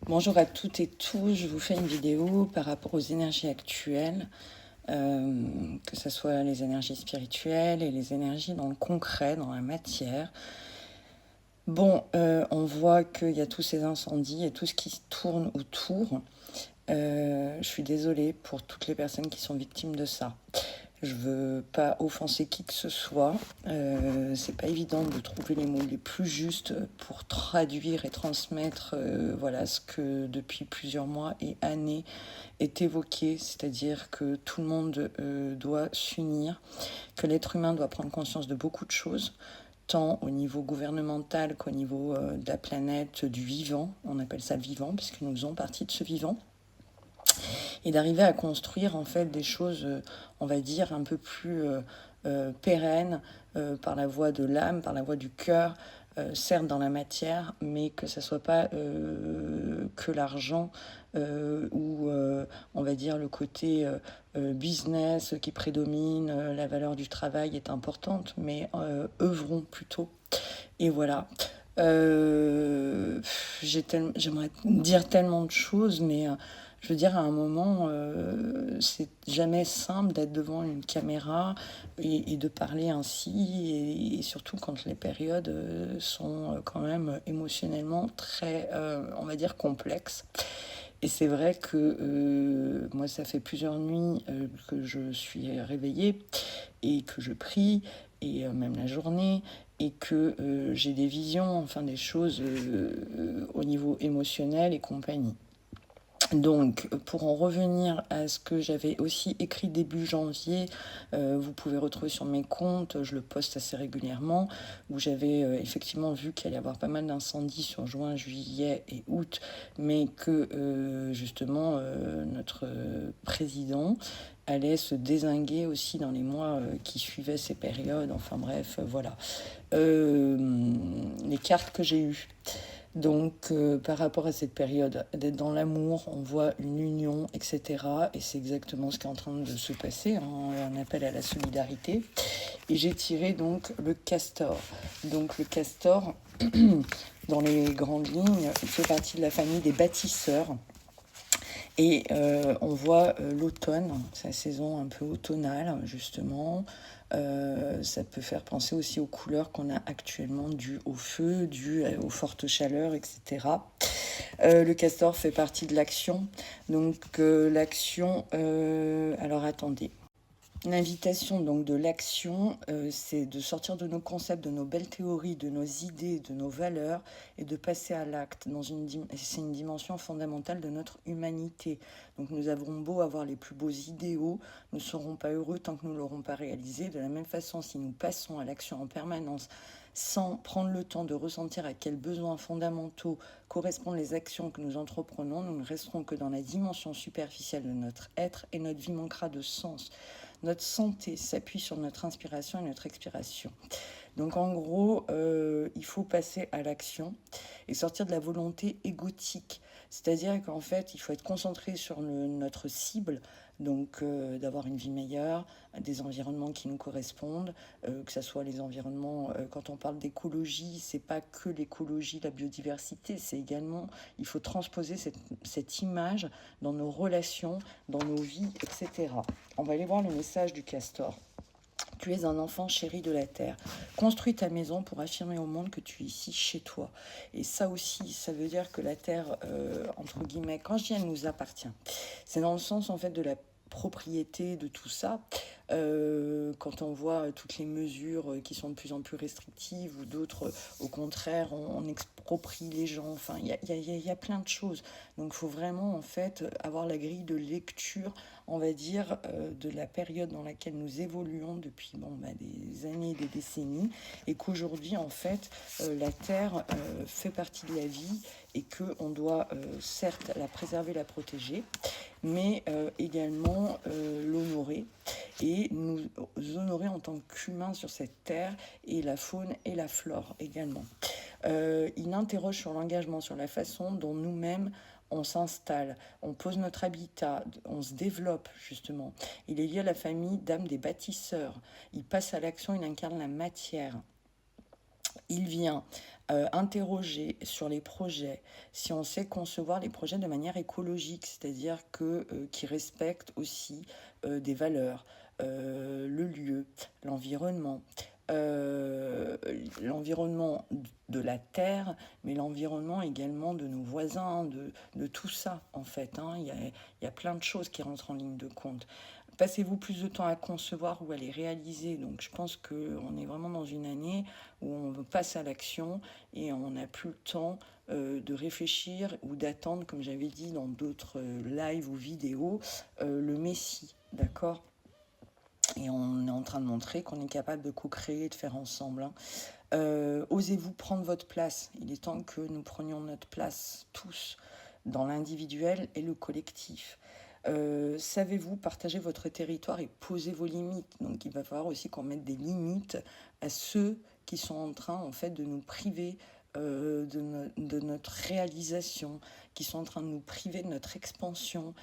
Bonjour à toutes et tous, je vous fais une vidéo par rapport aux énergies actuelles, que ce soit les énergies spirituelles et les énergies dans le concret, dans la matière. Bon, on voit qu'il y a tous ces incendies et tout ce qui se tourne autour. Je suis désolée pour toutes les personnes qui sont victimes de ça. Je veux pas offenser qui que ce soit. C'est pas évident de trouver les mots les plus justes pour traduire et transmettre voilà, ce que depuis plusieurs mois et années est évoqué, c'est-à-dire que tout le monde doit s'unir, que l'être humain doit prendre conscience de beaucoup de choses, tant au niveau gouvernemental qu'au niveau de la planète, du vivant. On appelle ça vivant puisque nous faisons partie de ce vivant, et d'arriver à construire en fait des choses, on va dire, un peu plus pérennes, par la voie de l'âme, par la voie du cœur, certes dans la matière, mais que ça soit pas que l'argent ou on va dire le côté business qui prédomine, la valeur du travail est importante, mais œuvrons plutôt. Et voilà. J'aimerais dire tellement de choses, mais je veux dire, à un moment, c'est jamais simple d'être devant une caméra et de parler ainsi, et surtout quand les périodes sont quand même émotionnellement très, on va dire, complexes. Et c'est vrai que moi, ça fait plusieurs nuits que je suis réveillée et que je prie, et même la journée, et que j'ai des visions, enfin des choses au niveau émotionnel et compagnie. Donc, pour en revenir à ce que j'avais aussi écrit début janvier, vous pouvez retrouver sur mes comptes, je le poste assez régulièrement, où j'avais effectivement vu qu'il allait y avoir pas mal d'incendies sur juin, juillet et août, mais que justement notre président allait se dézinguer aussi dans les mois qui suivaient ces périodes. Enfin bref, voilà. Les cartes que j'ai eues. Donc, par rapport à cette période, d'être dans l'amour, on voit une union, etc. Et c'est exactement ce qui est en train de se passer, hein, un appel à la solidarité. Et j'ai tiré donc le castor. Donc, le castor, dans les grandes lignes, il fait partie de la famille des bâtisseurs. Et on voit l'automne, c'est la saison un peu automnale, justement. Ça peut faire penser aussi aux couleurs qu'on a actuellement, dues au feu, dues aux fortes chaleurs, etc. Le castor fait partie de l'action. Donc l'action, alors attendez. L'invitation donc de l'action, c'est de sortir de nos concepts, de nos belles théories, de nos idées, de nos valeurs, et de passer à l'acte. C'est une dimension fondamentale de notre humanité. Donc nous avons beau avoir les plus beaux idéaux, nous ne serons pas heureux tant que nous ne l'aurons pas réalisé. De la même façon, si nous passons à l'action en permanence, sans prendre le temps de ressentir à quels besoins fondamentaux correspondent les actions que nous entreprenons, nous ne resterons que dans la dimension superficielle de notre être, et notre vie manquera de sens. Notre santé s'appuie sur notre inspiration et notre expiration. Donc en gros, il faut passer à l'action et sortir de la volonté égotique. C'est-à-dire qu'en fait, il faut être concentré sur notre cible, donc d'avoir une vie meilleure, des environnements qui nous correspondent, que ce soit les environnements, quand on parle d'écologie, c'est pas que l'écologie, la biodiversité, c'est également, il faut transposer cette image dans nos relations, dans nos vies, etc. On va aller voir le message du castor. Tu es un enfant chéri de la terre. Construis ta maison pour affirmer au monde que tu es ici chez toi. Et ça aussi, ça veut dire que la terre, entre guillemets, quand je dis elle nous appartient, c'est dans le sens en fait de la propriété de tout ça. Quand on voit toutes les mesures qui sont de plus en plus restrictives, ou d'autres, au contraire, on exproprie les gens. Enfin, il y a plein de choses. Donc, il faut vraiment, en fait, avoir la grille de lecture, on va dire, de la période dans laquelle nous évoluons depuis des années, des décennies, et qu'aujourd'hui, en fait, la Terre fait partie de la vie, et qu'on doit certes la préserver, la protéger, mais également l'honorer, et nous honorer en tant qu'humains sur cette terre, et la faune et la flore également. Il interroge sur l'engagement, sur la façon dont nous-mêmes on s'installe, on pose notre habitat, on se développe justement. Il est lié à la famille d'âme des bâtisseurs. Il passe à l'action, il incarne la matière. Il vient interroger sur les projets, si on sait concevoir les projets de manière écologique, c'est-à-dire qui respectent aussi des valeurs, le lieu, l'environnement, l'environnement de la Terre, mais l'environnement également de nos voisins, de tout ça en fait. Hein. Il y a plein de choses qui rentrent en ligne de compte. Passez-vous plus de temps à concevoir ou à les réaliser. Donc je pense qu'on est vraiment dans une année où on passe à l'action et on n'a plus le temps de réfléchir ou d'attendre, comme j'avais dit dans d'autres lives ou vidéos, le Messie, d'accord ? Et on est en train de montrer qu'on est capable de co-créer et de faire ensemble. Hein. Osez-vous prendre votre place. Il est temps que nous prenions notre place tous dans l'individuel et le collectif. Savez-vous partager votre territoire et poser vos limites. Donc il va falloir aussi qu'on mette des limites à ceux qui sont en train en fait de nous priver de notre réalisation, qui sont en train de nous priver de notre expansion,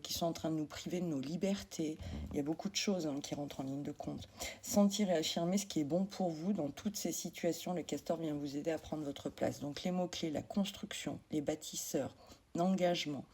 qui sont en train de nous priver de nos libertés. Il y a beaucoup de choses qui rentrent en ligne de compte. Sentir et affirmer ce qui est bon pour vous dans toutes ces situations. Le castor vient vous aider à prendre votre place. Donc les mots-clés, la construction, les bâtisseurs, l'engagement,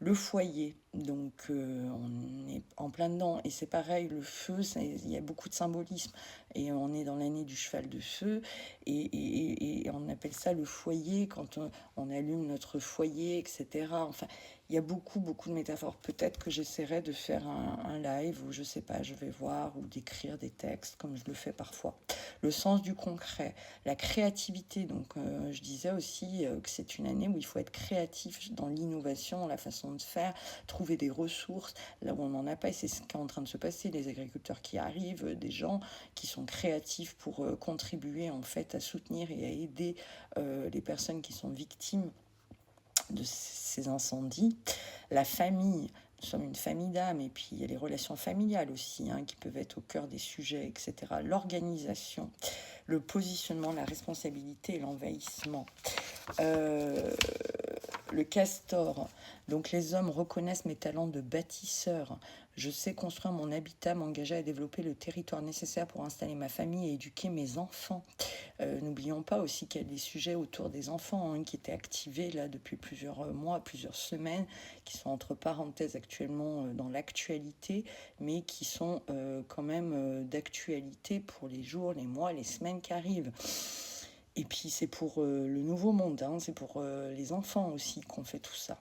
le foyer, donc on est en plein dedans, et c'est pareil, le feu, il y a beaucoup de symbolisme, et on est dans l'année du cheval de feu, et on appelle ça le foyer, quand on allume notre foyer, etc. Enfin, il y a beaucoup de métaphores. Peut-être que j'essaierai de faire un live, ou je sais pas, je vais voir, ou d'écrire des textes, comme je le fais parfois. Le sens du concret, la créativité, donc je disais aussi que c'est une année où il faut être créatif dans l'innovation, la façon de faire, trouver des ressources là où on n'en a pas, et c'est ce qui est en train de se passer, les agriculteurs qui arrivent, des gens qui sont créatifs pour contribuer en fait à soutenir et à aider les personnes qui sont victimes de ces incendies. La famille, nous sommes une famille d'âmes, et puis il y a les relations familiales aussi qui peuvent être au cœur des sujets, etc. L'organisation, le positionnement, la responsabilité et l'envahissement. Le castor, donc les hommes reconnaissent mes talents de bâtisseur. Je sais construire mon habitat, m'engager à développer le territoire nécessaire pour installer ma famille et éduquer mes enfants. N'oublions pas aussi qu'il y a des sujets autour des enfants qui étaient activés là depuis plusieurs mois, plusieurs semaines, qui sont entre parenthèses actuellement dans l'actualité, mais qui sont quand même d'actualité pour les jours, les mois, les semaines qui arrivent. Et puis c'est pour le nouveau monde, c'est pour les enfants aussi qu'on fait tout ça.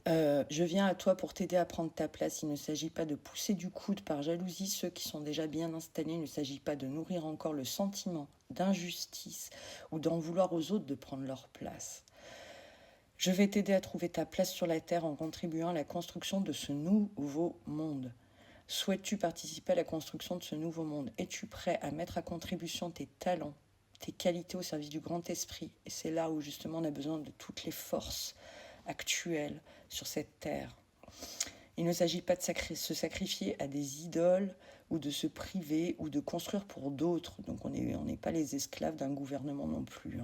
Je viens à toi pour t'aider à prendre ta place. Il ne s'agit pas de pousser du coude par jalousie ceux qui sont déjà bien installés. Il ne s'agit pas de nourrir encore le sentiment d'injustice ou d'en vouloir aux autres de prendre leur place. Je vais t'aider à trouver ta place sur la terre en contribuant à la construction de ce nouveau monde. Souhaites-tu participer à la construction de ce nouveau monde? Es-tu prêt à mettre à contribution tes talents, tes qualités au service du grand esprit? Et c'est là où justement on a besoin de toutes les forces actuelles sur cette terre. Il ne s'agit pas de se sacrifier à des idoles ou de se priver ou de construire pour d'autres. Donc on n'est pas les esclaves d'un gouvernement non plus.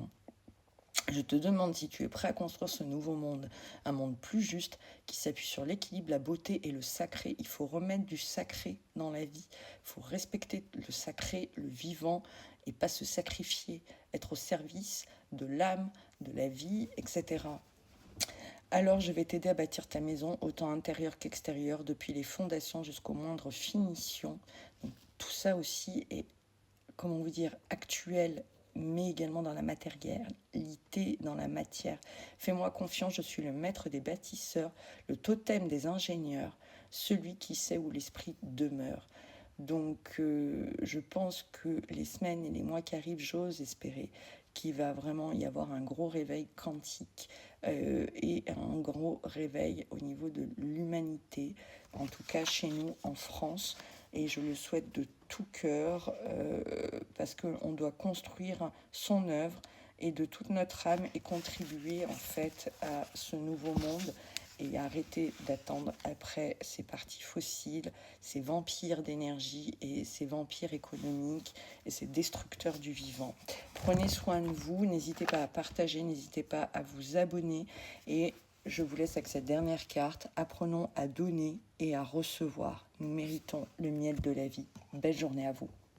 Je te demande si tu es prêt à construire ce nouveau monde, un monde plus juste qui s'appuie sur l'équilibre, la beauté et le sacré. Il faut remettre du sacré dans la vie. Il faut respecter le sacré, le vivant, et pas se sacrifier, être au service de l'âme, de la vie, etc. Alors je vais t'aider à bâtir ta maison, autant intérieure qu'extérieure, depuis les fondations jusqu'aux moindres finitions. Donc, tout ça aussi est, comment vous dire, actuel, mais également dans la matérialité, dans la matière. Fais-moi confiance, je suis le maître des bâtisseurs, le totem des ingénieurs, celui qui sait où l'esprit demeure. Donc je pense que les semaines et les mois qui arrivent, j'ose espérer qu'il va vraiment y avoir un gros réveil quantique et un gros réveil au niveau de l'humanité, en tout cas chez nous en France. Et je le souhaite de tout cœur parce qu'on doit construire son œuvre et de toute notre âme et contribuer en fait à ce nouveau monde et arrêter d'attendre après ces partis fossiles, ces vampires d'énergie et ces vampires économiques et ces destructeurs du vivant. Prenez soin de vous, n'hésitez pas à partager, n'hésitez pas à vous abonner et je vous laisse avec cette dernière carte. Apprenons à donner et à recevoir. Nous méritons le miel de la vie. Belle journée à vous.